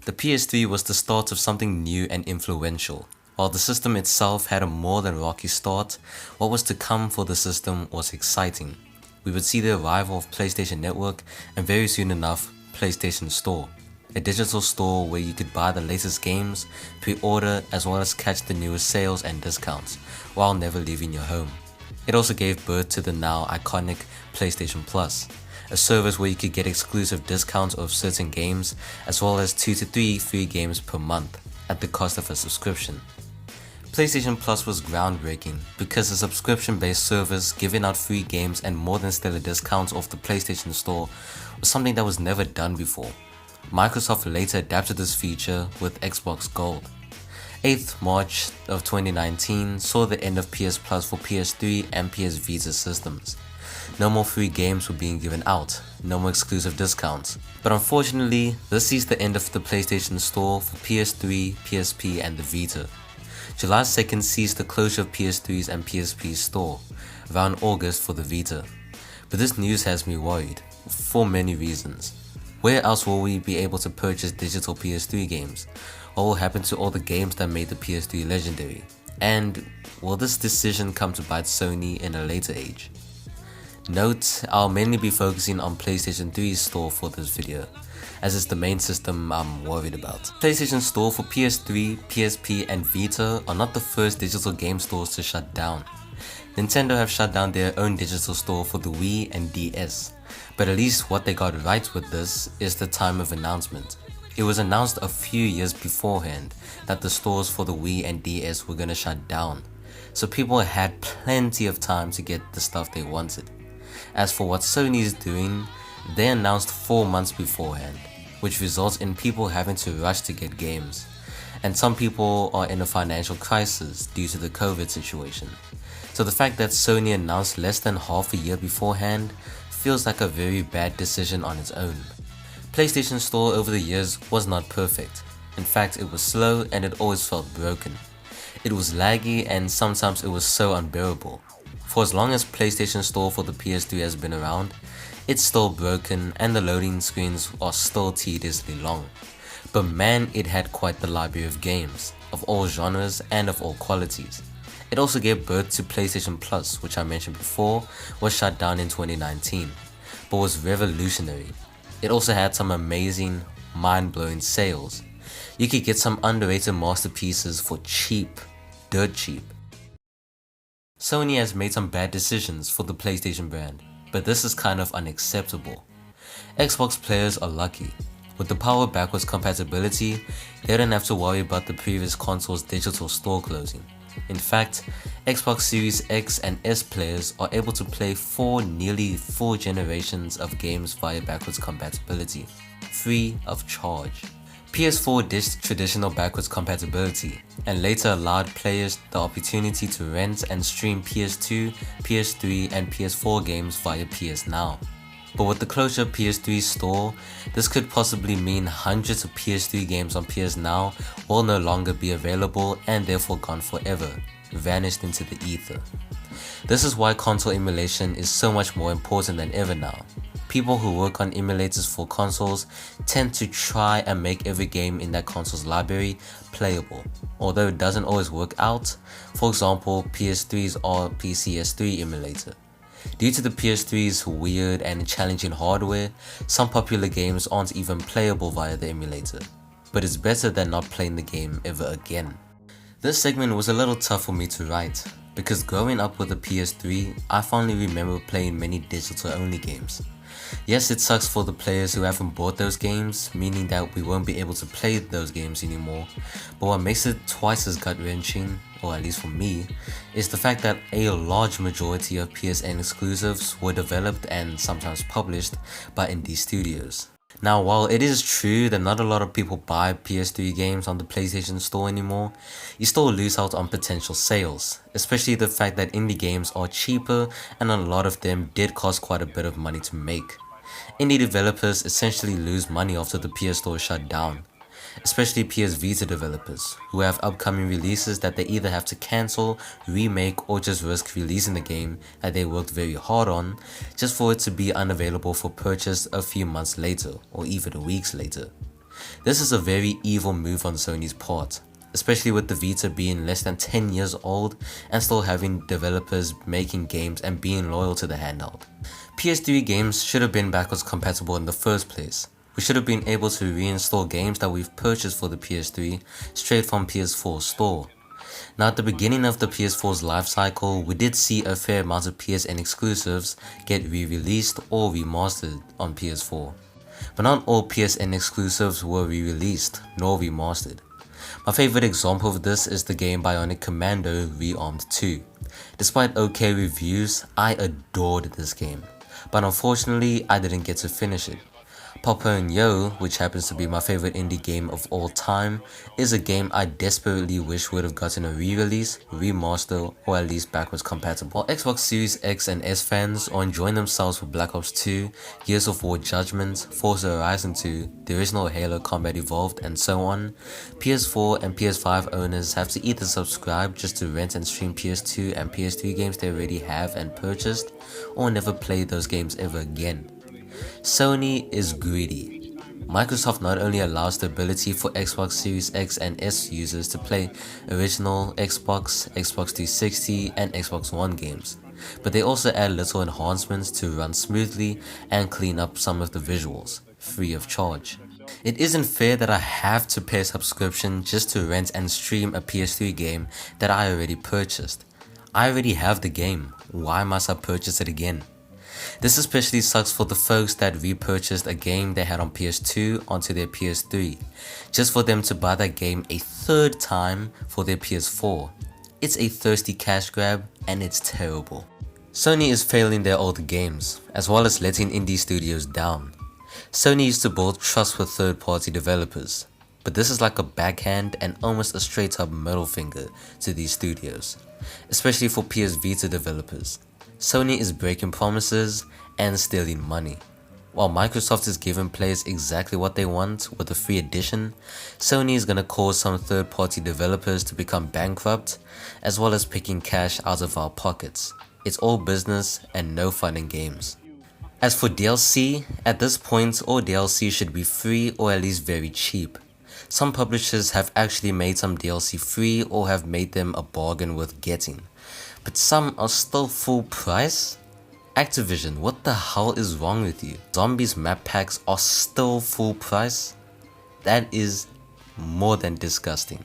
The PS3 was the start of something new and influential. While the system itself had a more than rocky start, what was to come for the system was exciting. We would see the arrival of PlayStation Network and very soon enough, PlayStation Store. A digital store where you could buy the latest games, pre-order as well as catch the newest sales and discounts, while never leaving your home. It also gave birth to the now iconic PlayStation Plus, a service where you could get exclusive discounts of certain games as well as 2 to 3 free games per month at the cost of a subscription. PlayStation Plus was groundbreaking because a subscription-based service giving out free games and more than stellar discounts off the PlayStation Store was something that was never done before. Microsoft later adapted this feature with Xbox Gold. 8th March of 2019 saw the end of PS Plus for PS3 and PS Vita systems. No more free games were being given out, no more exclusive discounts. But unfortunately, this sees the end of the PlayStation Store for PS3, PSP and the Vita. July 2nd sees the closure of PS3's and PSP's store, around August for the Vita. But this news has me worried, for many reasons. Where else will we be able to purchase digital PS3 games? What will happen to all the games that made the PS3 legendary? And will this decision come to bite Sony in a later age? Note, I'll mainly be focusing on PlayStation 3's store for this video, as it's the main system I'm worried about. PlayStation Store for PS3, PSP and Vita are not the first digital game stores to shut down. Nintendo have shut down their own digital store for the Wii and DS, but at least what they got right with this is the time of announcement. It was announced a few years beforehand that the stores for the Wii and DS were gonna shut down, so people had plenty of time to get the stuff they wanted. As for what Sony is doing, they announced 4 months beforehand, which results in people having to rush to get games. And some people are in a financial crisis due to the COVID situation. So the fact that Sony announced less than half a year beforehand feels like a very bad decision on its own. PlayStation Store over the years was not perfect. In fact, it was slow and it always felt broken. It was laggy and sometimes it was so unbearable. For as long as PlayStation Store for the PS3 has been around, it's still broken and the loading screens are still tediously long. But man, it had quite the library of games, of all genres and of all qualities. It also gave birth to PlayStation Plus, which I mentioned before, was shut down in 2019, but was revolutionary. It also had some amazing, mind-blowing sales. You could get some underrated masterpieces for cheap, dirt cheap. Sony has made some bad decisions for the PlayStation brand, but this is kind of unacceptable. Xbox players are lucky. With the power backwards compatibility, they don't have to worry about the previous console's digital store closing. In fact, Xbox Series X and S players are able to play nearly 4 generations of games via backwards compatibility, free of charge. PS4 ditched traditional backwards compatibility and later allowed players the opportunity to rent and stream PS2, PS3 and PS4 games via PS Now. But with the closure of PS3's store, this could possibly mean hundreds of PS3 games on PS Now will no longer be available and therefore gone forever, vanished into the ether. This is why console emulation is so much more important than ever now. People who work on emulators for consoles tend to try and make every game in that console's library playable, although it doesn't always work out. For example, PS3's RPCS3 emulator. Due to the PS3's weird and challenging hardware, some popular games aren't even playable via the emulator, but it's better than not playing the game ever again. This segment was a little tough for me to write, because growing up with a PS3, I fondly remember playing many digital only games. Yes, it sucks for the players who haven't bought those games, meaning that we won't be able to play those games anymore, but what makes it twice as gut-wrenching, or at least for me, is the fact that a large majority of PSN exclusives were developed and sometimes published by indie studios. Now, while it is true that not a lot of people buy PS3 games on the PlayStation Store anymore, you still lose out on potential sales, especially the fact that indie games are cheaper and a lot of them did cost quite a bit of money to make. Indie developers essentially lose money after the PS Store is shut down, especially PS Vita developers, who have upcoming releases that they either have to cancel, remake, or just risk releasing the game that they worked very hard on, just for it to be unavailable for purchase a few months later, or even weeks later. This is a very evil move on Sony's part, especially with the Vita being less than 10 years old and still having developers making games and being loyal to the handheld. PS3 games should have been backwards compatible in the first place. We should have been able to reinstall games that we've purchased for the PS3 straight from PS4 store. Now at the beginning of the PS4's life cycle, we did see a fair amount of PSN exclusives get re-released or remastered on PS4. But not all PSN exclusives were re-released nor remastered. My favorite example of this is the game Bionic Commando Rearmed 2. Despite okay reviews, I adored this game, but unfortunately I didn't get to finish it. Papa and Yo, which happens to be my favorite indie game of all time, is a game I desperately wish would have gotten a re-release, remaster, or at least backwards compatible. While Xbox Series X and S fans are enjoying themselves with Black Ops 2, Gears of War Judgment, Forza Horizon 2, the original Halo Combat Evolved, and so on, PS4 and PS5 owners have to either subscribe just to rent and stream PS2 and PS3 games they already have and purchased, or never play those games ever again. Sony is greedy. Microsoft not only allows the ability for Xbox Series X and S users to play original Xbox, Xbox 360 and Xbox One games, but they also add little enhancements to run smoothly and clean up some of the visuals, free of charge. It isn't fair that I have to pay a subscription just to rent and stream a PS3 game that I already purchased. I already have the game, why must I purchase it again? This especially sucks for the folks that repurchased a game they had on PS2 onto their PS3, just for them to buy that game a third time for their PS4. It's a thirsty cash grab and it's terrible. Sony is failing their older games, as well as letting indie studios down. Sony used to build trust with third-party developers, but this is like a backhand and almost a straight-up middle finger to these studios, especially for PS Vita developers. Sony is breaking promises and stealing money. While Microsoft is giving players exactly what they want with a free edition, Sony is gonna cause some third-party developers to become bankrupt, as well as picking cash out of our pockets. It's all business and no fun in games. As for DLC, at this point all DLC should be free or at least very cheap. Some publishers have actually made some DLC free or have made them a bargain worth getting, but some are still full price? Activision, what the hell is wrong with you? Zombies map packs are still full price? That is more than disgusting.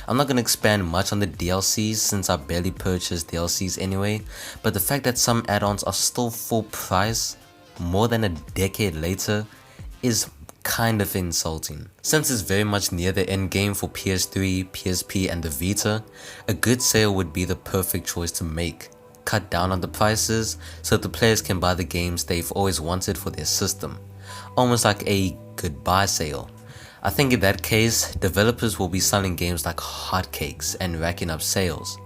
I'm not gonna expand much on the DLCs since I barely purchased DLCs anyway, but the fact that some add-ons are still full price more than a decade later is kind of insulting. Since it's very much near the end game for PS3, PSP and the Vita, a good sale would be the perfect choice to make. Cut down on the prices so the players can buy the games they've always wanted for their system. Almost like a goodbye sale. I think in that case, developers will be selling games like hotcakes and racking up sales.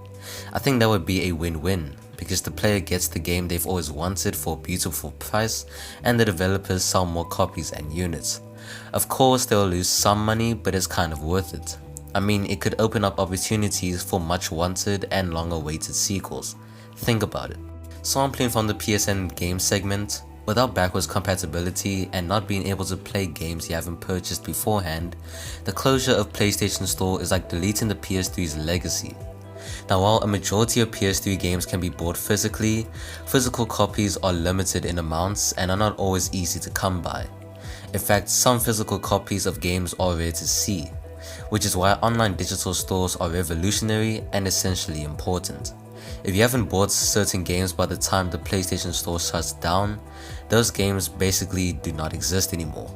I think that would be a win-win, because the player gets the game they've always wanted for a beautiful price and the developers sell more copies and units. Of course they'll lose some money, but it's kind of worth it. I mean, it could open up opportunities for much wanted and long awaited sequels. Think about it. Sampling from the PSN game segment, without backwards compatibility and not being able to play games you haven't purchased beforehand, the closure of PlayStation Store is like deleting the PS3's legacy. Now while a majority of PS3 games can be bought physically, physical copies are limited in amounts and are not always easy to come by. In fact, some physical copies of games are rare to see, which is why online digital stores are revolutionary and essentially important. If you haven't bought certain games by the time the PlayStation Store shuts down, those games basically do not exist anymore.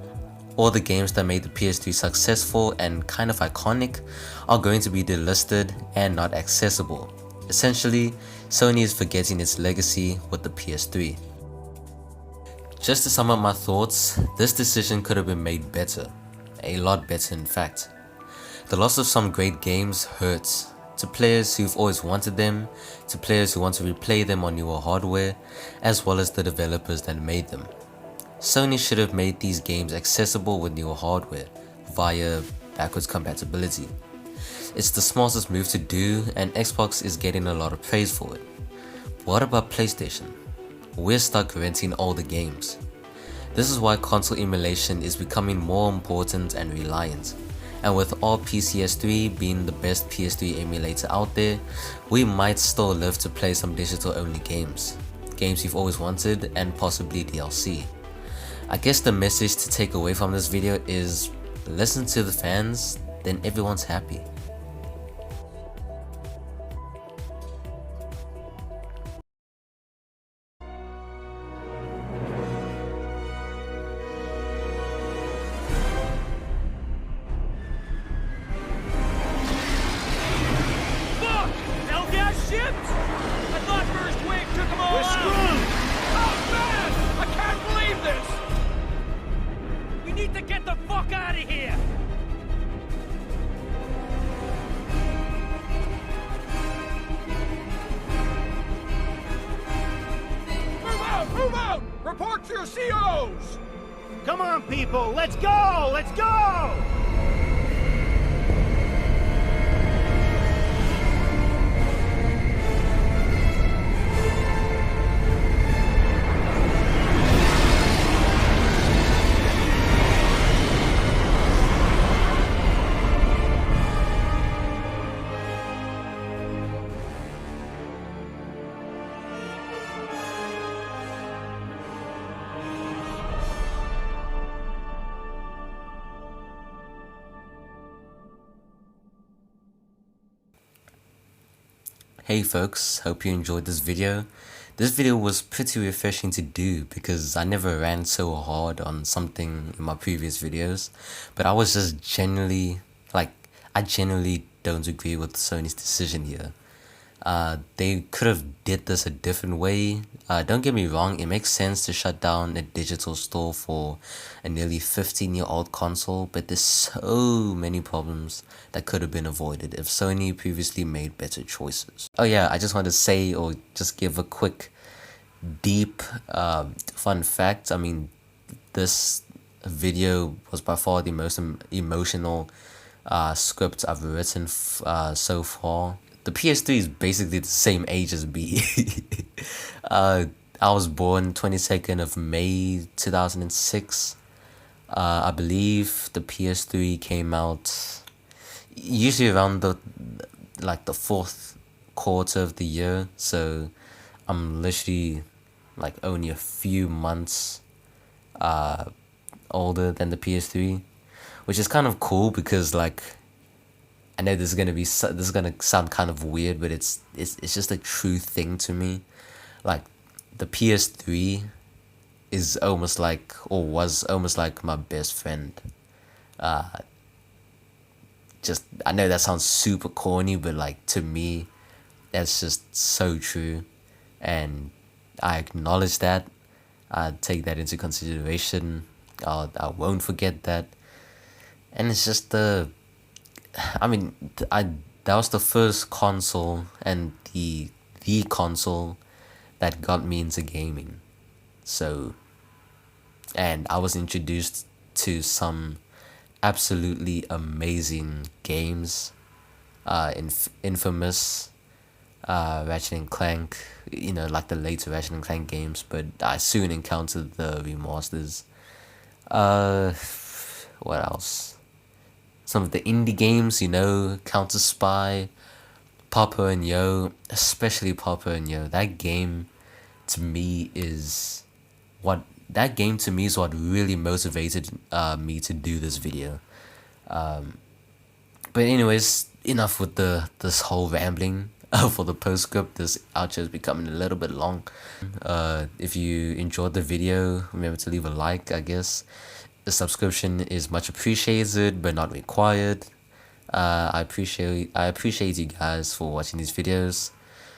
All the games that made the PS3 successful and kind of iconic are going to be delisted and not accessible. Essentially, Sony is forgetting its legacy with the PS3. Just to sum up my thoughts, this decision could have been made better. A lot better in fact. The loss of some great games hurts. To players who've always wanted them, to players who want to replay them on newer hardware, as well as the developers that made them. Sony should have made these games accessible with newer hardware, via backwards compatibility. It's the smartest move to do and Xbox is getting a lot of praise for it. What about PlayStation? We're stuck renting all the games. This is why console emulation is becoming more important and reliant. And with all PCS3 being the best PS3 emulator out there, we might still live to play some digital only games you've always wanted, and possibly DLC. I guess the message to take away from this video is listen to the fans, then everyone's happy. To get the fuck out of here! Move out! Move out! Report to your COs! Come on, people! Let's go! Let's go! Hey folks, hope you enjoyed this video. This video was pretty refreshing to do because I never ran so hard on something in my previous videos, but I was just genuinely, I genuinely don't agree with Sony's decision here. They could have did this a different way. Don't get me wrong, it makes sense to shut down a digital store for a nearly 15-year-old console, but there's so many problems that could have been avoided if Sony previously made better choices. Oh yeah, I just want to say or just give a quick, deep, fun fact. I mean, this video was by far the most emotional script I've written so far. The PS3 is basically the same age as me. I was born 22nd of May 2006. I believe the PS3 came out usually around the fourth quarter of the year, so I'm literally only a few months older than the PS3, which is kind of cool because I know this is gonna sound kind of weird, but it's just a true thing to me. The PS3 is almost was almost like my best friend. I know that sounds super corny, but to me, that's just so true, and I acknowledge that. I take that into consideration. I won't forget that, and it's just that was the first console and the console that got me into gaming. So, and I was introduced to some absolutely amazing games, Infamous, Ratchet and Clank, the later Ratchet and Clank games, but I soon encountered the remasters. What else? Some of the indie games, Counter Spy, Papa and Yo, especially Papa and Yo. That game to me is what really motivated me to do this video. But anyways, enough with this whole rambling for the postscript. This outro is becoming a little bit long. If you enjoyed the video, remember to leave a like, I guess. The subscription is much appreciated but not required. I appreciate you guys for watching these videos.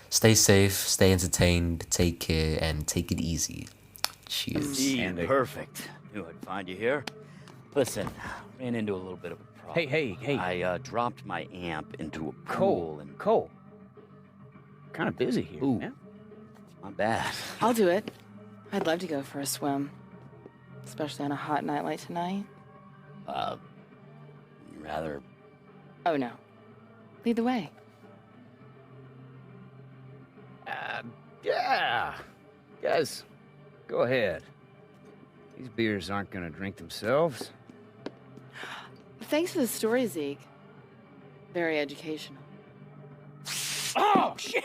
Stay safe, stay entertained, take care, and take it easy. Cheers. Ian, perfect. Knew I'd find you here. Listen, ran into a little bit of a problem. Hey. I dropped my amp into a pool and... Cole. Kind of busy here. Ooh. Man. Not bad. I'll do it. I'd love to go for a swim. Especially on a hot night like tonight. Rather... Oh, no. Lead the way. Yeah. Guys, go ahead. These beers aren't gonna drink themselves. Thanks for the story, Zeke. Very educational. Oh, shit!